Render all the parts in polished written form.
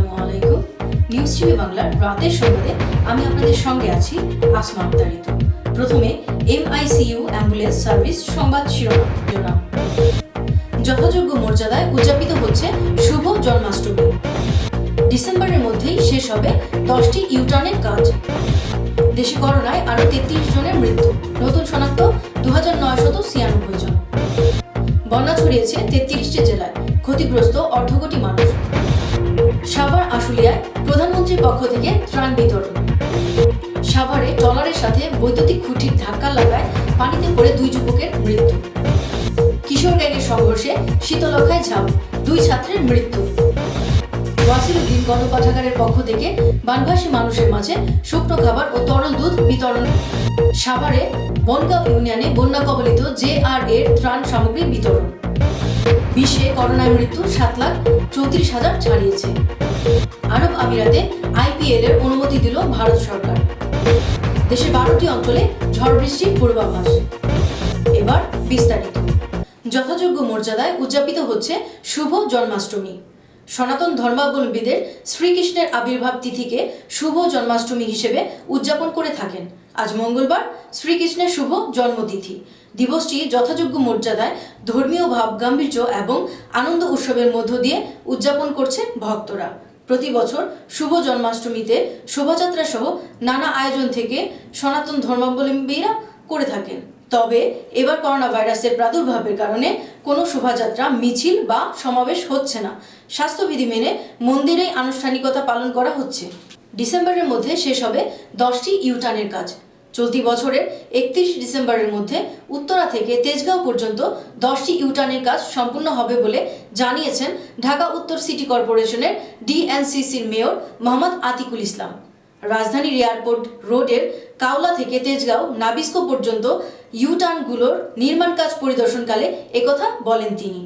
আসসালামু আলাইকুম। News TV বাংলার রাতের সংবাদে আমি আপনাদের সঙ্গে আছি আসমা আক্তার ঋতু। প্রথমে MICU অ্যাম্বুলেন্স সার্ভিস সংবাদ শিরোনাম। যথাযোগ্য মর্যাদায় উদযাপিত হচ্ছে শুভ জন্মাষ্টমী। ডিসেম্বরের মধ্যেই শেষ হবে 10টি ইউটার্নের কাজ। দেশে করোনায় আরও 33 জনের মৃত্যু, নতুন শনাক্ত 2996 জন। বন্যা ছড়িয়েছে 33টি জেলায়, ক্ষতিগ্রস্ত অর্ধকোটি মানুষ। সাভার আশুলিয়ায় প্রধানমন্ত্রীর পক্ষ থেকে ত্রাণ বিতরণ। সাভারে ট্রলারের সাথে বৈদ্যুতিক খুঁটির ধাক্কা লাগায় পানিতে পড়ে 2 যুবকের মৃত্যু। কিশোর গ্যাংয়ের সংঘর্ষে শীতলক্ষায় ঝাঁপ, 2 ছাত্রের মৃত্যু। ওয়াসিরউদ্দিন গণপাঠাগারের পক্ষ থেকে বানভাসী মানুষের মাঝে শুকনো খাবার ও তরল দুধ বিতরণ। সাভারে বনগাঁও ইউনিয়নে বন্যা কবলিত JRA এর ত্রাণ সামগ্রী বিতরণ। বিশ্বে করোনায় মৃত্যু 7,34,000 ছাড়িয়েছে। আরব আমিরাতে IPL এর অনুমতি দিল ভারত সরকার। দেশে 12টি অঞ্চলে ঝড় বৃষ্টির পূর্বাভাস। এবার বিস্তারিত। যথাযোগ্য মর্যাদায় উদযাপিত হচ্ছে শুভ জন্মাষ্টমী। সনাতন ধর্মাবলম্বীদের শ্রীকৃষ্ণের আবির্ভাব তিথিকে শুভ জন্মাষ্টমী হিসেবে উদযাপন করে থাকেন। আজ মঙ্গলবার শ্রীকৃষ্ণের শুভ জন্মতিথি। দিবসটি যথাযোগ্য মর্যাদায় ধর্মীয় ভাব গাম্ভীর্য এবং আনন্দ উৎসবের মধ্য দিয়ে উদযাপন করছেন ভক্তরা। প্রতি বছর শুভ জন্মাষ্টমীতে শোভাযাত্রা সহ নানা আয়োজন থেকে সনাতন ধর্মাবলম্বীরা করে থাকেন। তবে এবার করোনা ভাইরাসের প্রাদুর্ভাবের কারণে কোনো শোভাযাত্রা, মিছিল বা সমাবেশ হচ্ছে না। স্বাস্থ্যবিধি মেনে মন্দিরেই আনুষ্ঠানিকতা পালন করা হচ্ছে। ডিসেম্বরের মধ্যে শেষ হবে 10টি ইউটার্নের কাজ। চলতি বছরের 31 ডিসেম্বরের মধ্যে উত্তরা থেকে তেজগাঁও পর্যন্ত 10টি ইউটার্নের কাজ সম্পূর্ণ হবে বলে জানিয়েছেন ঢাকা উত্তর সিটি কর্পোরেশনের DNCCর মেয়র মোহাম্মদ আতিকুল ইসলাম। রাজধানীর এয়ারপোর্ট রোডের কাওলা থেকে তেজগাঁও নাবিস্কো পর্যন্ত ইউটার্নগুলোর নির্মাণ কাজ পরিদর্শনকালে একথা বলেন তিনি।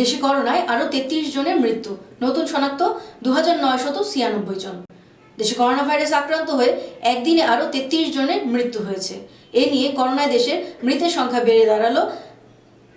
দেশে করোনায় আরও 33 জনের মৃত্যু, নতুন শনাক্ত 2996 জন। দেশে করোনা ভাইরাস আক্রান্ত হয়ে একদিনে আরও 33 জনের মৃত্যু হয়েছে। এ নিয়ে করোনায় দেশের মৃতের সংখ্যা বেড়ে দাঁড়ালো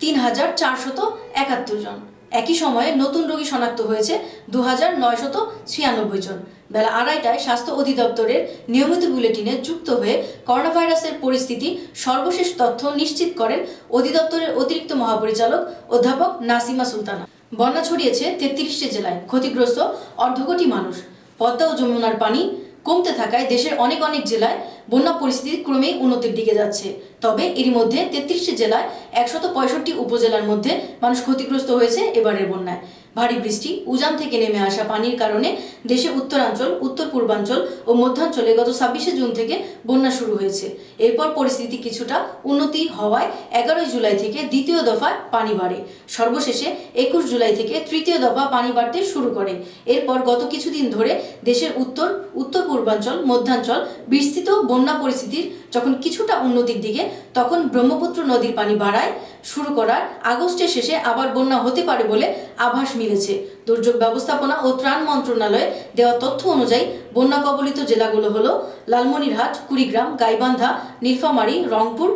3,471 জন। একই সময়ে নতুন রোগী শনাক্ত হয়েছে 2,996 জন। বেলা 2:30টায় স্বাস্থ্য অধিদপ্তরের নিয়মিত বুলেটিনে যুক্ত হয়ে করোনা ভাইরাসের পরিস্থিতি সর্বশেষ তথ্য নিশ্চিত করেন অধিদপ্তরের অতিরিক্ত মহাপরিচালক অধ্যাপক নাসিমা সুলতানা। বন্যা ছড়িয়েছে 33টি জেলায়, ক্ষতিগ্রস্ত অর্ধকোটি মানুষ। পদ্মা ও যমুনার পানি কমতে থাকায় দেশের অনেক জেলায় বন্যা পরিস্থিতি ক্রমেই উন্নতির দিকে যাচ্ছে। তবে এর মধ্যে 33টি জেলায় 165 উপজেলার মধ্যে মানুষ ক্ষতিগ্রস্ত হয়েছে এবারের বন্যায়। ভারী বৃষ্টি, উজান থেকে নেমে আসা পানির কারণে দেশের উত্তরাঞ্চল, উত্তর পূর্বাঞ্চল ও মধ্যাঞ্চলে গত 26শে জুন থেকে বন্যা শুরু হয়েছে। এরপর পরিস্থিতি কিছুটা উন্নতি হওয়ায় 11 জুলাই থেকে দ্বিতীয় দফায় পানি বাড়ে। সর্বশেষে 21 জুলাই থেকে তৃতীয় দফা পানি বাড়তে শুরু করে। এরপর গত কিছুদিন ধরে দেশের উত্তর, উত্তর পূর্বাঞ্চল, মধ্যাঞ্চল বিস্তৃত বন্যা পরিস্থিতির যখন কিছুটা উন্নতির দিকে, তখন ব্রহ্মপুত্র নদীর পানি বাড়ায় শুরু করার আগস্টের শেষে আবার বন্যা হতে পারে বলে আভাস মিলেছে। দুর্যোগ ব্যবস্থাপনা ও ত্রাণ মন্ত্রণালয়ে দেওয়া তথ্য অনুযায়ী বন্যা কবলিত জেলাগুলো হলো লালমনিরহাট, কুড়িগ্রাম, গাইবান্ধা, নীলফামারী, রংপুর,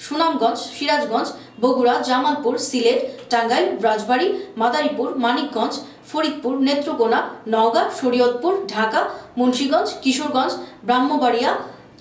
সুনামগঞ্জ, সিরাজগঞ্জ, বগুড়া, জামালপুর, সিলেট, টাঙ্গাইল, রাজবাড়ী, মাদারীপুর, মানিকগঞ্জ, ফরিদপুর, নেত্রকোনা, নওগাঁ, শরীয়তপুর, ঢাকা, মুন্সিগঞ্জ, কিশোরগঞ্জ, ব্রাহ্মণবাড়িয়া,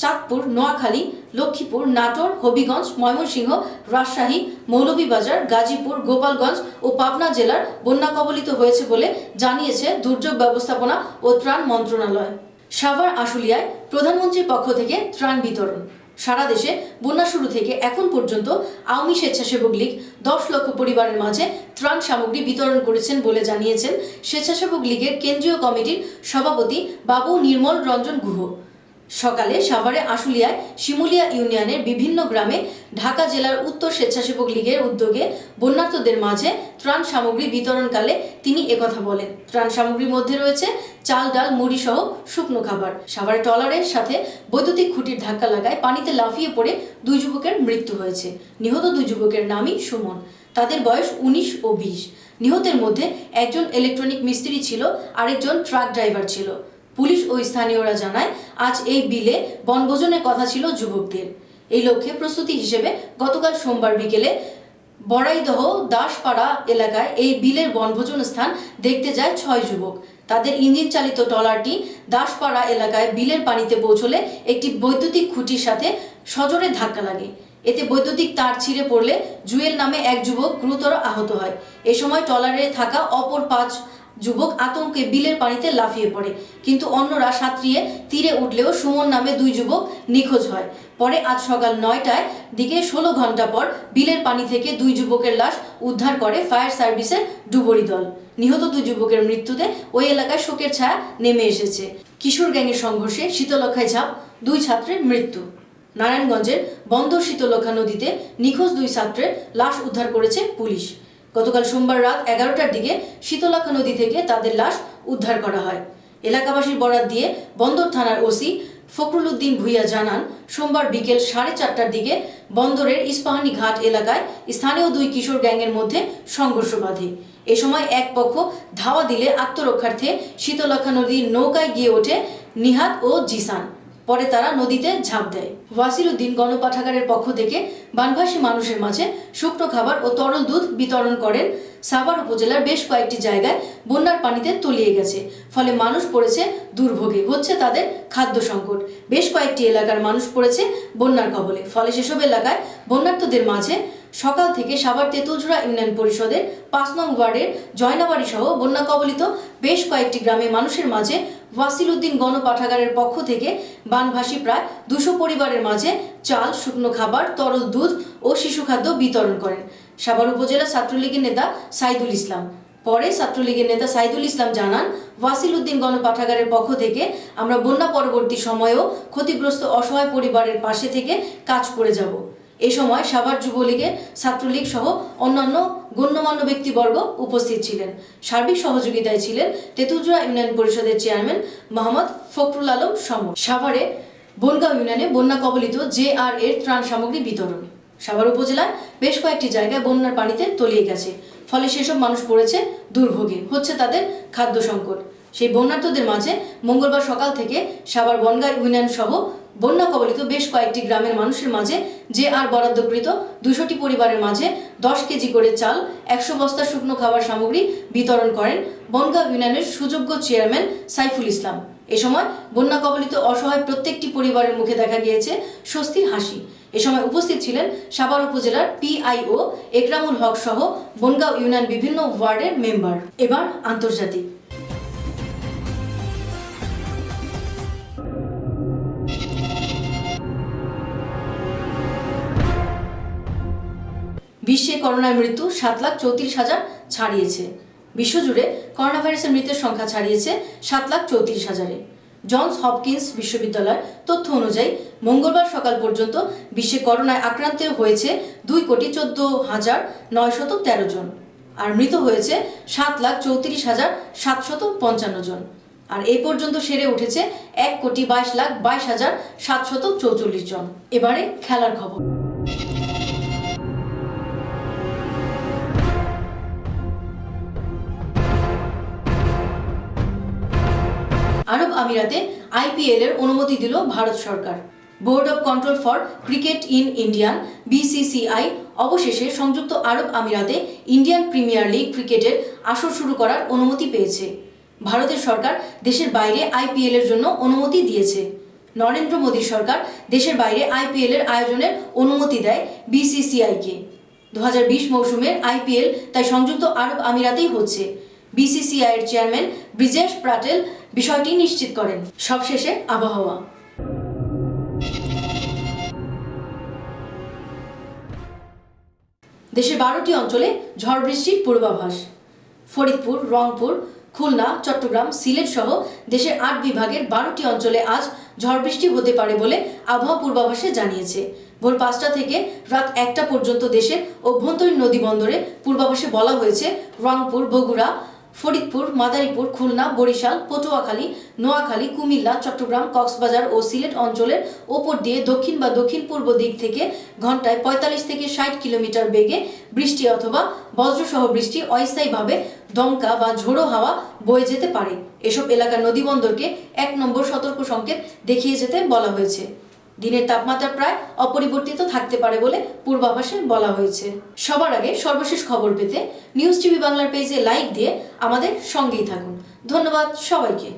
চাঁদপুর, নোয়াখালী, লক্ষ্মীপুর, নাটোর, হবিগঞ্জ, ময়মনসিংহ, রাজশাহী, মৌলভীবাজার, গাজীপুর, গোপালগঞ্জ ও পাবনা জেলার বন্যা কবলিত হয়েছে বলে জানিয়েছে দুর্যোগ ব্যবস্থাপনা ও ত্রাণ মন্ত্রণালয়। সাভার আশুলিয়ায় প্রধানমন্ত্রীর পক্ষ থেকে ত্রাণ বিতরণ। সারা দেশে বন্যা শুরু থেকে এখন পর্যন্ত আওয়ামী স্বেচ্ছাসেবক লীগ 10 লক্ষ পরিবারের মাঝে ত্রাণ সামগ্রী বিতরণ করেছেন বলে জানিয়েছেন স্বেচ্ছাসেবক লীগের কেন্দ্রীয় কমিটির সভাপতি বাবু নির্মল রঞ্জন গুহ। সকালে সাভারে আশুলিয়ায় শিমুলিয়া ইউনিয়নের বিভিন্ন গ্রামে ঢাকা জেলার উত্তর স্বেচ্ছাসেবক লীগের উদ্যোগে বন্যার্তদের মাঝে ত্রাণ সামগ্রী বিতরণকালে তিনি একথা বলেন। ত্রাণ সামগ্রীর মধ্যে রয়েছে চাল, ডাল, মুড়ি সহ শুকনো খাবার। সাভারে ট্রলারের সাথে বৈদ্যুতিক খুঁটির ধাক্কা লাগায় পানিতে লাফিয়ে পড়ে 2 যুবকের মৃত্যু হয়েছে। নিহত 2 যুবকের নামই সুমন। তাদের বয়স 19 ও 20। নিহতের মধ্যে একজন ইলেকট্রনিক মিস্ত্রি ছিল, আরেকজন ট্রাক ড্রাইভার ছিল। পুলিশ ও স্থানীয়রা জানায়, আজ এই বিলে বনভোজনের কথা ছিল যুবকদের। এই লক্ষ্যে প্রস্তুতি হিসেবে গতকাল সোমবার বিকেলে বড়াইদহ দাসপাড়া এলাকায় এই বিলের বনভোজন স্থান দেখতে যায় 6 যুবক। তাদের ইঞ্জিন চালিত ট্রলারটি দাসপাড়া এলাকায় বিলের পানিতে পৌঁছলে একটি বৈদ্যুতিক খুঁটির সাথে সজোরে ধাক্কা লাগে। এতে বৈদ্যুতিক তার ছিঁড়ে পড়লে জুয়েল নামে এক যুবক গুরুতর আহত হয়। এ সময় ট্রলারে থাকা অপর 5 যুবক আতঙ্কে বিলের পানিতে লাফিয়ে পড়ে, কিন্তু অন্যরা সাঁতরিয়ে তীরে উঠলেও সুমন নামে 2 যুবক নিখোঁজ হয়। পরে আজ সকাল 9টার দিকে 16 ঘন্টা পর বিলের পানি থেকে 2 যুবকের লাশ উদ্ধার করে ফায়ার সার্ভিসের ডুবুরি দল। নিহত 2 যুবকের মৃত্যুতে ওই এলাকায় শোকের ছায়া নেমে এসেছে। কিশোর গ্যাংয়ের সংঘর্ষে শীতলক্ষায় ঝাঁপ, 2 ছাত্রের মৃত্যু। নারায়ণগঞ্জের বন্দর শীতলক্ষা নদীতে নিখোঁজ 2 ছাত্রের লাশ উদ্ধার করেছে পুলিশ। গতকাল সোমবার রাত 11টার দিকে শীতলক্ষা নদী থেকে তাদের লাশ উদ্ধার করা হয়। এলাকাবাসীর বরাত দিয়ে বন্দর থানার ওসি ফখরুল উদ্দিন ভুইয়া জানান, সোমবার বিকেল 4:30টার দিকে বন্দরের ইস্পাহানি ঘাট এলাকায় স্থানীয় 2 কিশোর গ্যাংয়ের মধ্যে সংঘর্ষ বাধে। এ সময় এক পক্ষ ধাওয়া দিলে আত্মরক্ষার্থে শীতলক্ষা নদীর নৌকায় গিয়ে ওঠে নিহাত ও জিসান। পরে তারা নদীতে ঝাঁপ দেয়। ওয়াসিল উদ্দিন গণপাঠাগারের পক্ষ থেকে বানভাসী মানুষের মাঝে শুকনো খাবার ও তরল দুধ বিতরণ করেন। সাভার উপজেলার বেশ কয়েকটি জায়গায় বন্যার পানিতে তলিয়ে গেছে, ফলে মানুষ পড়েছে দুর্ভোগে, হচ্ছে তাদের খাদ্য সংকট। বেশ কয়েকটি এলাকার মানুষ পড়েছে বন্যার কবলে, ফলে সেসব এলাকায় বন্যার্তদের মাঝে সকাল থেকে সাভার তেঁতুলঝোড়া ইউনিয়ন পরিষদের 5 নং ওয়ার্ডের জয়নাবাড়ি সহ বন্যা কবলিত বেশ কয়েকটি গ্রামে মানুষের মাঝে ওয়াসিল উদ্দিন গণপাঠাগারের পক্ষ থেকে বানভাসী প্রায় 200 পরিবারের মাঝে চাল, শুকনো খাবার, তরল দুধ ও শিশু খাদ্য বিতরণ করেন সাভার উপজেলা ছাত্রলীগের নেতা সাইদুল ইসলাম। পরে ছাত্রলীগের নেতা সাইদুল ইসলাম জানান, ওয়াসিল উদ্দিন গণপাঠাগারের পক্ষ থেকে আমরা বন্যা পরবর্তী সময়েও ক্ষতিগ্রস্ত অসহায় পরিবারের পাশে থেকে কাজ করে যাব। এ সময় সাভার যুবলীগের, ছাত্রলীগ সহ অন্যান্য গণ্যমান্য ব্যক্তিবর্গ উপস্থিত ছিলেন। সার্বিক সহযোগিতায় ছিলেন তেঁতুলঝোড়া ইউনিয়ন পরিষদের চেয়ারম্যান মোহাম্মদ ফখরুল আলম সমর। সাভারে বনগাঁও ইউনিয়নে বন্যা কবলিত JR এর ত্রাণ সামগ্রী বিতরণ। সাভার উপজেলার বেশ কয়েকটি জায়গায় বন্যার পানিতে তলিয়ে গেছে, ফলে সেসব মানুষ পড়েছে দুর্ভোগে, হচ্ছে তাদের খাদ্য সংকট। সেই বন্যার্তদের মাঝে মঙ্গলবার সকাল থেকে সাভার বনগাঁ ইউনিয়ন সহ বন্যা কবলিত বেশ কয়েকটি গ্রামের মানুষের মাঝে JR বরাদ্দকৃত 200টি পরিবারের মাঝে 10 কেজি করে চাল, 100 বস্তা শুকনো খাবার সামগ্রী বিতরণ করেন বনগাঁ ইউনিয়নের সুযোগ্য চেয়ারম্যান সাইফুল ইসলাম। এ সময় বন্যা কবলিত অসহায় প্রত্যেকটি পরিবারের মুখে দেখা গিয়েছে স্বস্তির হাসি। এ সময় উপস্থিত ছিলেন সাভার উপজেলার PIO একরামুল হক সহ বনগাঁও ইউনিয়ন বিভিন্ন ওয়ার্ডের মেম্বার। এবার আন্তর্জাতিক। বিশ্বে করোনার মৃত্যু 7,34,000 ছাড়িয়েছে। বিশ্বজুড়ে করোনা ভাইরাসের মৃতের সংখ্যা ছাড়িয়েছে 7,34,000-এ। জনস হপকিন্স বিশ্ববিদ্যালয়ের তথ্য অনুযায়ী মঙ্গলবার সকাল পর্যন্ত বিশ্বে করোনায় আক্রান্ত হয়েছে 2,14,913 জন, আর মৃত হয়েছে 7,34,755 জন। আর এই পর্যন্ত সেরে উঠেছে 1,22,22,744 জন। এবারে খেলার খবর। আরব আমিরাতে IPL এর অনুমতি দিল ভারত সরকার। Board of control for cricket in Indian BCCI অবশেষে সংযুক্ত আরব আমিরাতে ইন্ডিয়ান প্রিমিয়ার লিগ ক্রিকেটের আসর শুরু করার অনুমতি পেয়েছে। ভারতের সরকার দেশের বাইরে IPL এর জন্য অনুমতি দিয়েছে। নরেন্দ্র মোদী সরকার দেশের বাইরে IPL এর আয়োজনের অনুমতি দেয় BCCI-কে। 2020 মৌসুমের IPL তাই সংযুক্ত আরব আমিরাতেই হচ্ছে। BCCI এর চেয়ারম্যান ব্রিজেশ প্যাটেল বিষয়টি নিশ্চিত করেন। সবশেষে আবহাওয়া। দেশের 12টি অঞ্চলে ঝড় বৃষ্টির পূর্বাভাস। ফরিদপুর, রংপুর, খুলনা, চট্টগ্রাম, সিলেট সহ দেশের 8 বিভাগের 12টি অঞ্চলে আজ ঝড় বৃষ্টি হতে পারে বলে আবহাওয়া পূর্বাভাসে জানিয়েছে। ভোর 5টা থেকে রাত 1টা পর্যন্ত দেশের অভ্যন্তরীণ নদী বন্দরে পূর্বাভাসে বলা হয়েছে রংপুর, বগুড়া, ফরিদপুর, মাদারীপুর, খুলনা, বরিশাল, পটুয়াখালী, নোয়াখালী, কুমিল্লা, চট্টগ্রাম, কক্সবাজার ও সিলেট অঞ্চলের ওপর দিয়ে দক্ষিণ বা দক্ষিণ পূর্ব দিক থেকে ঘন্টায় 45 থেকে 60 কিলোমিটার বেগে বৃষ্টি অথবা বজ্রসহ বৃষ্টি, অস্থায়ীভাবে দমকা বা ঝোড়ো হাওয়া বয়ে যেতে পারে। এসব এলাকার নদীবন্দরকে 1 নম্বর সতর্ক সংকেত দেখিয়ে যেতে বলা হয়েছে। দিনের তাপমাত্রা প্রায় অপরিবর্তিত থাকতে পারে বলে পূর্বাভাসে বলা হয়েছে। সবার আগে সর্বশেষ খবর পেতে নিউজ টিভি বাংলার পেজে লাইক দিয়ে আমাদের সঙ্গেই থাকুন। ধন্যবাদ সবাইকে।